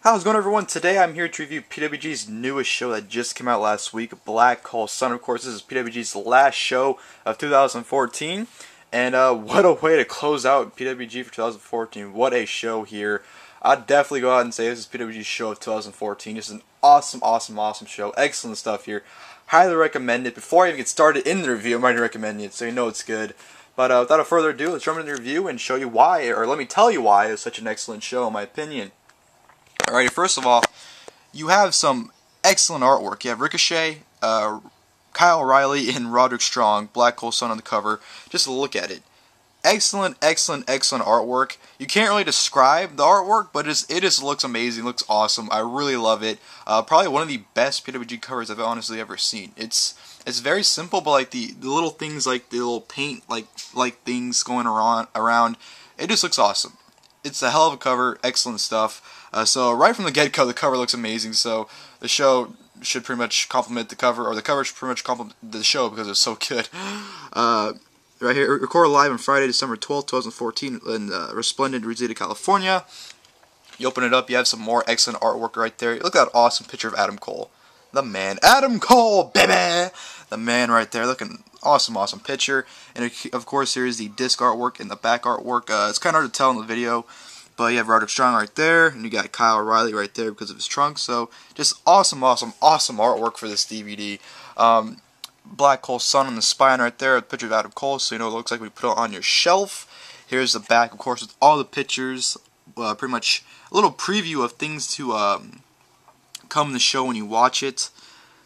How's it going, everyone? Today I'm here to review PWG's newest show that just came out last week, Black Hole Sun. Of course, this is PWG's last show of 2014, and what a way to close out PWG for 2014. What a show here. I'd definitely go out and say this is PWG's show of 2014. This is an awesome show. Excellent stuff here. Highly recommend it. Before I even get started in the review, I'm already recommending it, so you know it's good. But without further ado, let's jump into the review and show you why, or let me tell you why it's such an excellent show, in my opinion. Alrighty, first of all, you have some excellent artwork. You have Ricochet, Kyle O'Reilly, and Roderick Strong, Black Hole Sun on the cover. Just look at it. Excellent artwork. You can't really describe the artwork, but it just looks amazing, looks awesome. I really love it. Probably one of the best PWG covers I've honestly ever seen. It's very simple, but like the little things, like the little paint like things going around, it just looks awesome. It's a hell of a cover, excellent stuff. So right from the get-go, the cover looks amazing. So the show should pretty much complement the cover, or the cover should pretty much complement the show because it's so good. Right here, recorded live on Friday, December 12th, 2014, in Resplendent, Reseda, California. You open it up, you have some more excellent artwork right there. Look at that awesome picture of Adam Cole. The man, Adam Cole, baby! The man right there, looking awesome picture. And of course, here is the disc artwork and the back artwork. It's kind of hard to tell in the video, but you have Roderick Strong right there, and you got Kyle O'Reilly right there because of his trunk. So just awesome artwork for this DVD. Black Hole Sun on the spine right there, a picture of Adam Cole, so you know it looks like we put it on your shelf. Here's the back, of course, with all the pictures. Pretty much a little preview of things to come in the show when you watch it.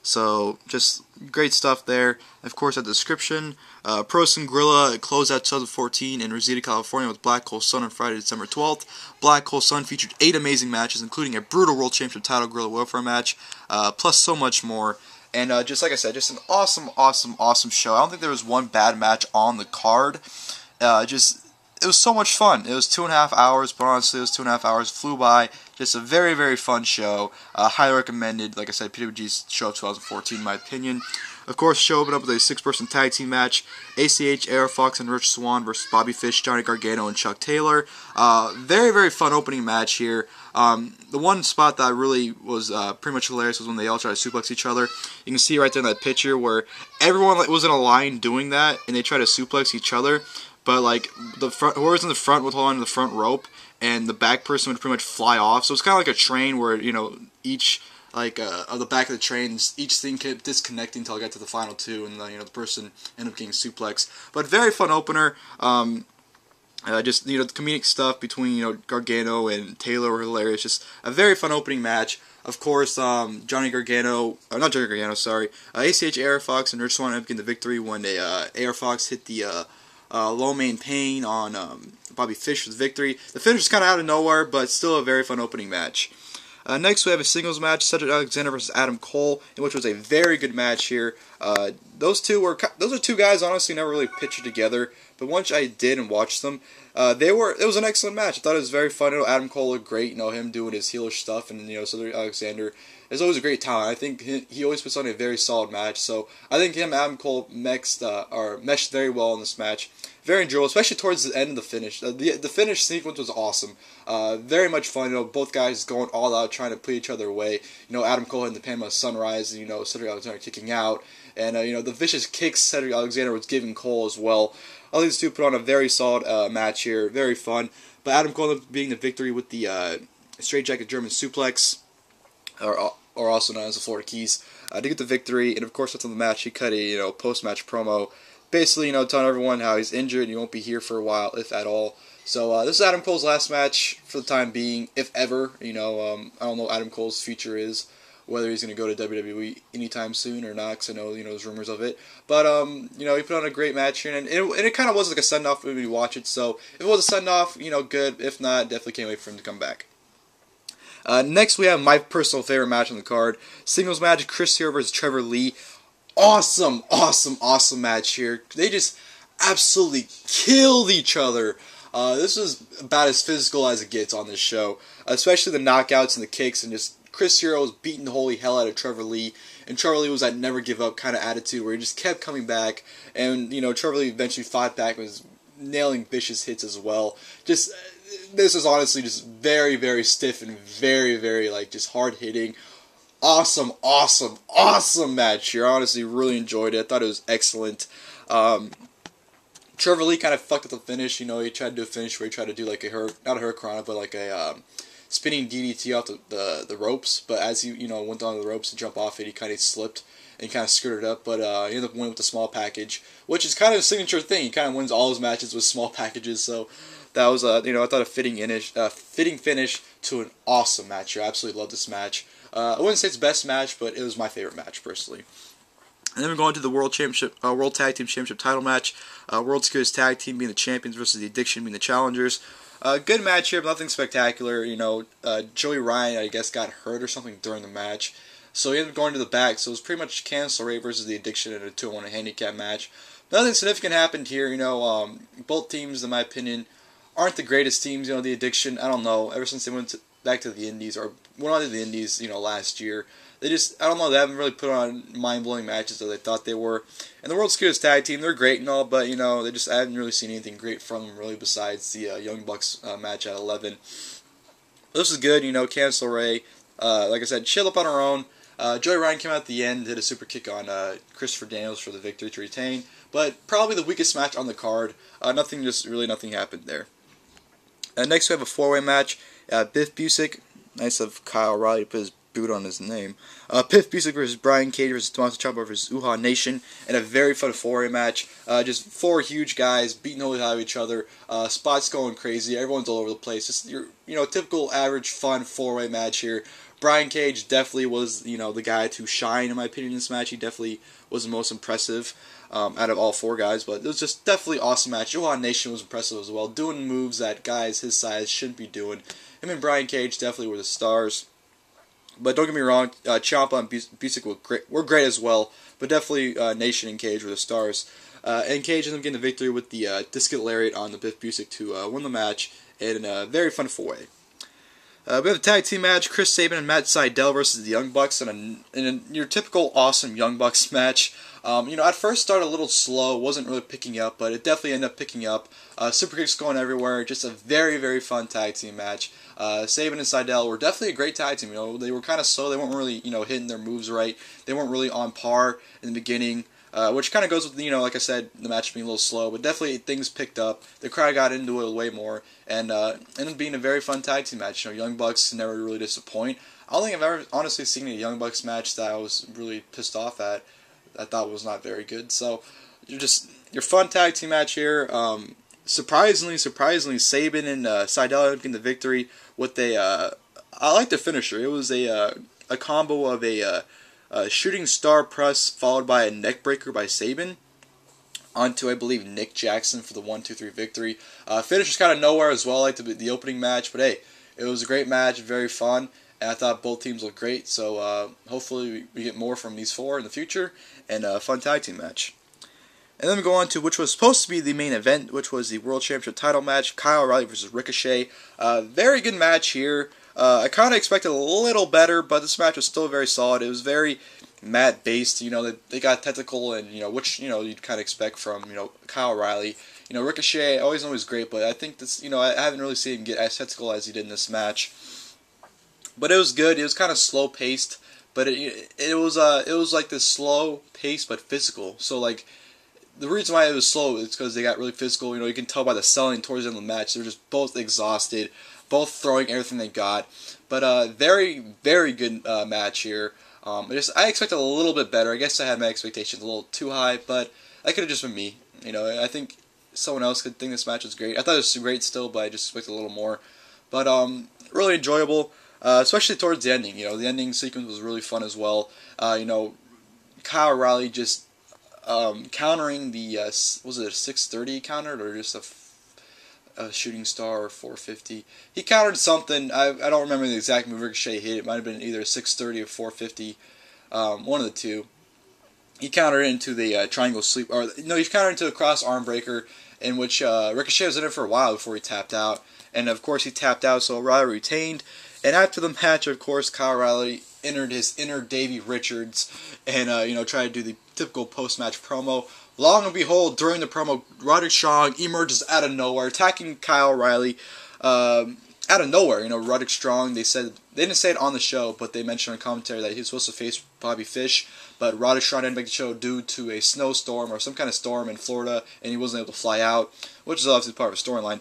So just great stuff there. Of course, at the description, Pro Wrestling Guerrilla closed out 2014 in Reseda, California with Black Hole Sun on Friday, December 12th. Black Hole Sun featured 8 amazing matches, including a brutal World Championship title Guerrilla Welfare match, plus so much more. And just like I said, just an awesome show. I don't think there was one bad match on the card. It was so much fun. It was 2.5 hours, but honestly, those 2.5 hours flew by. Just a very fun show. Highly recommended. Like I said, PWG's show of 2014, in my opinion. Of course, the show opened up with a 6-person tag team match. ACH, AR Fox, and Rich Swann versus Bobby Fish, Johnny Gargano, and Chuck Taylor. Very fun opening match here. The one spot that really was pretty much hilarious was when they all tried to suplex each other. You can see right there in that picture where everyone was in a line doing that, and they tried to suplex each other. But like whoever's in the front would hold on to the front rope, and the back person would pretty much fly off. So it's kind of like a train where each of the back of the train, each thing kept disconnecting until I got to the final two, and the person ended up getting suplexed. But very fun opener. Just the comedic stuff between Gargano and Taylor were hilarious. Just a very fun opening match. Of course, not Johnny Gargano, sorry. ACH, AR Fox, and Rich Swann ended up getting the victory when AR Fox hit the low main pain on Bobby Fish for the victory. The finish was kind of out of nowhere, but still a very fun opening match. Next, we have a singles match: Cedric Alexander versus Adam Cole, in which was a very good match here. Those are two guys honestly never really pictured together, but once I did and watched them, it was an excellent match. I thought it was very fun. Adam Cole looked great, him doing his heelish stuff, and Cedric Alexander is always a great talent. I think he always puts on a very solid match. So I think him and Adam Cole meshed very well in this match. Very enjoyable, especially towards the end of the finish. The finish sequence was awesome. Very much fun. Both guys going all out, trying to put each other away. Adam Cole hitting the Panama Sunrise, and Cedric Alexander kicking out, and the vicious kicks Cedric Alexander was giving Cole as well. All these two put on a very solid match here. Very fun. But Adam Cole ended up being the victory with the straight jacket German suplex, or also known as the Florida Keys, to get the victory. And of course, after the match, he cut a post-match promo, basically telling everyone how he's injured and he won't be here for a while, if at all. So this is Adam Cole's last match for the time being, if ever. I don't know what Adam Cole's future is, whether he's going to go to WWE anytime soon or not, because I know there's rumors of it. But he put on a great match here, and it kind of was like a send-off when you watch it. So if it was a send-off, good. If not, definitely can't wait for him to come back. Next, we have my personal favorite match on the card. Singles match, Chris Hero versus Trevor Lee. Awesome match here. They just absolutely killed each other. This was about as physical as it gets on this show. Especially the knockouts and the kicks, and just Chris Hero was beating the holy hell out of Trevor Lee. And Trevor Lee was that never give up kind of attitude where he just kept coming back. And, Trevor Lee eventually fought back and was nailing vicious hits as well. Just this is honestly just very, very stiff and very, very, like, just hard-hitting. Awesome, awesome, awesome match here. I honestly really enjoyed it. I thought it was excellent. Trevor Lee kind of fucked up the finish. He tried to do a finish where he tried to do like not a hurricanrana, but like a spinning DDT off the ropes. But as he went down the ropes to jump off it, he kind of slipped and kind of screwed it up. But he ended up winning with the small package, which is kind of a signature thing. He kind of wins all his matches with small packages. So that was I thought a fitting finish to an awesome match. I absolutely loved this match. I wouldn't say it's the best match, but it was my favorite match personally. And then we're going to the World Tag Team Championship title match. World Skills Tag Team being the champions versus the Addiction being the challengers. Good match here, but nothing spectacular. Joey Ryan, I guess, got hurt or something during the match, so he ended up going to the back. So it was pretty much Candice LeRae versus the Addiction in a 2-on-1 handicap match. Nothing significant happened here. Both teams, in my opinion, aren't the greatest teams. The Addiction, I don't know. Ever since they went back to the Indies or went on to the Indies, last year. They just, I don't know, they haven't really put on mind-blowing matches that they thought they were. And the World Skills Tag Team, they're great and all, but, I haven't really seen anything great from them, really, besides the Young Bucks match at 11. This is good, Candice LeRae, like I said, chill up on her own. Joey Ryan came out at the end, did a super kick on Christopher Daniels for the victory to retain, but probably the weakest match on the card. Nothing happened there. Next we have a 4-way match. Biff Busick, nice of Kyle O'Reilly to put his boot on his name. Biff Busick versus Brian Cage versus Tommaso Ciampa versus Uhaa Nation, and a very fun 4-way match. Just 4 huge guys beating the holy hell out of each other. Spots going crazy. Everyone's all over the place. Just your typical average fun 4-way match here. Brian Cage definitely was the guy to shine in my opinion in this match. He definitely was the most impressive out of all 4 guys, but it was just definitely awesome match. Uhaa Nation was impressive as well, doing moves that guys his size shouldn't be doing. Him and Brian Cage definitely were the stars. But don't get me wrong, Ciampa and Busick were great as well, but definitely Nation and Cage were the stars. And Cage ended up getting the victory with the Discus Lariat on the Biff Busick to win the match in a very fun 4-way. We have a tag team match, Chris Sabin and Matt Sydal versus the Young Bucks in your typical awesome Young Bucks match. At first started a little slow, wasn't really picking up, but it definitely ended up picking up. Super kicks going everywhere, just a very, very fun tag team match. Sabin and Sydal were definitely a great tag team. They were kind of slow, they weren't really, hitting their moves right. They weren't really on par in the beginning, which kind of goes with, like I said, the match being a little slow, but definitely things picked up. The crowd got into it way more, and ended up being a very fun tag team match. Young Bucks never really disappoint. I don't think I've ever honestly seen a Young Bucks match that I was really pissed off at. I thought was not very good. So, your fun tag team match here. Surprisingly, Sabin and Sydal getting the victory with I like the finisher. It was a combo of a shooting star press followed by a neck breaker by Sabin onto, I believe, Nick Jackson for the 1-2-3 victory. Finisher's kind of nowhere as well, like the opening match, but hey, it was a great match, very fun. And I thought both teams looked great, so hopefully we get more from these 4 in the future, and a fun tag team match. And then we go on to which was supposed to be the main event, which was the World Championship title match, Kyle O'Reilly versus Ricochet. Very good match here. I kind of expected a little better, but this match was still very solid. It was very mat-based. They got technical, and which you'd kind of expect from Kyle O'Reilly. Ricochet, I always know he's great, but I think this I haven't really seen him get as technical as he did in this match. But it was good. It was kind of slow paced, but it was like this slow pace but physical. So like the reason why it was slow is because they got really physical. You can tell by the selling towards the end of the match. They're just both exhausted, both throwing everything they got. But very, very good match here. I expected a little bit better. I guess I had my expectations a little too high, but that could have just been me. I think someone else could think this match was great. I thought it was great still, but I just expected a little more. But really enjoyable. Especially towards the ending. The ending sequence was really fun as well. Kyle O'Reilly just countering the, was it a 630 countered or just a shooting star or 450? He countered something. I don't remember the exact move Ricochet hit. It might have been either a 630 or 450. One of the two. He countered into the triangle sleep, or no, he countered into a cross arm breaker, in which Ricochet was in it for a while before he tapped out. And of course he tapped out, so O'Reilly retained. And after the match, of course, Kyle O'Reilly entered his inner Davey Richards and tried to do the typical post-match promo. Long and behold, during the promo, Roderick Strong emerges out of nowhere, attacking Kyle O'Reilly. out of nowhere, Roderick Strong, they didn't say it on the show, but they mentioned on commentary that he was supposed to face Bobby Fish, but Roderick Strong didn't make the show due to a snowstorm or some kind of storm in Florida, and he wasn't able to fly out, which is obviously part of a storyline.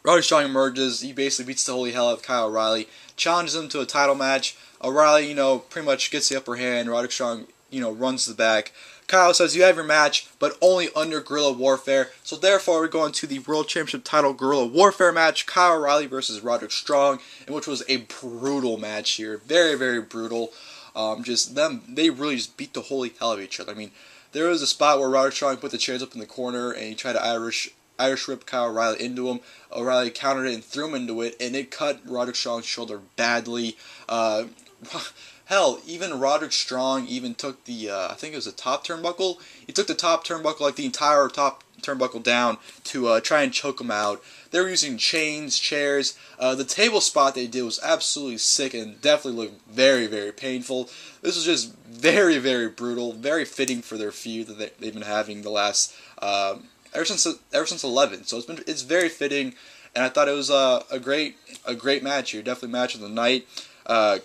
Roderick Strong emerges, he basically beats the holy hell out of Kyle O'Reilly, challenges him to a title match. O'Reilly, pretty much gets the upper hand. Roderick Strong, runs to the back. Kyle says, you have your match, but only under Guerrilla Warfare. So therefore, we're going to the World Championship title Guerrilla Warfare match, Kyle O'Reilly versus Roderick Strong, in which was a brutal match here. Very, very brutal. They really just beat the holy hell out of each other. I mean, there was a spot where Roderick Strong put the chairs up in the corner, and he tried to Irish whip Kyle O'Reilly into him. O'Reilly countered it and threw him into it, and it cut Roderick Strong's shoulder badly. Hell, even Roderick Strong even took the, I think it was the top turnbuckle. He took the top turnbuckle, like the entire top turnbuckle down to try and choke him out. They were using chains, chairs. The table spot they did was absolutely sick and definitely looked very, very painful. This was just very, very brutal, very fitting for their feud that they've been having the last, ever since 11. So it's very fitting, and I thought it was a great match here. Definitely match of the night.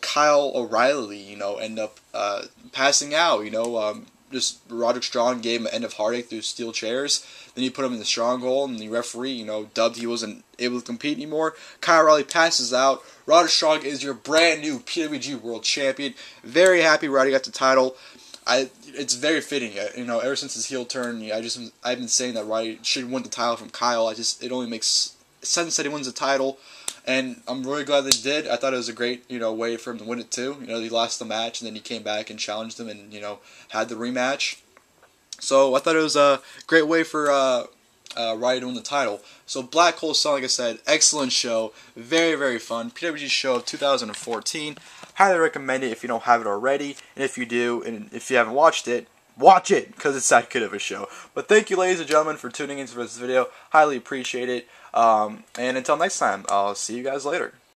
Kyle O'Reilly, ended up passing out. Just Roderick Strong gave him an end of heartache through steel chairs. Then he put him in the stronghold, and the referee, dubbed he wasn't able to compete anymore. Kyle O'Reilly passes out. Roderick Strong is your brand new PWG World Champion. Very happy Roddy got the title. It's very fitting. Ever since his heel turn, I've been saying that Roddy should win the title from Kyle. It only makes sense that he wins the title. And I'm really glad they did. I thought it was a great, way for him to win it too. He lost the match, and then he came back and challenged him, and had the rematch. So I thought it was a great way for Roddy to win the title. So Black Hole Sun, like I said, excellent show, very, very fun. PWG show of 2014. Highly recommend it if you don't have it already, and if you do, and if you haven't watched it, watch it, because it's that good of a show. But thank you, ladies and gentlemen, for tuning in for this video. Highly appreciate it. And until next time, I'll see you guys later.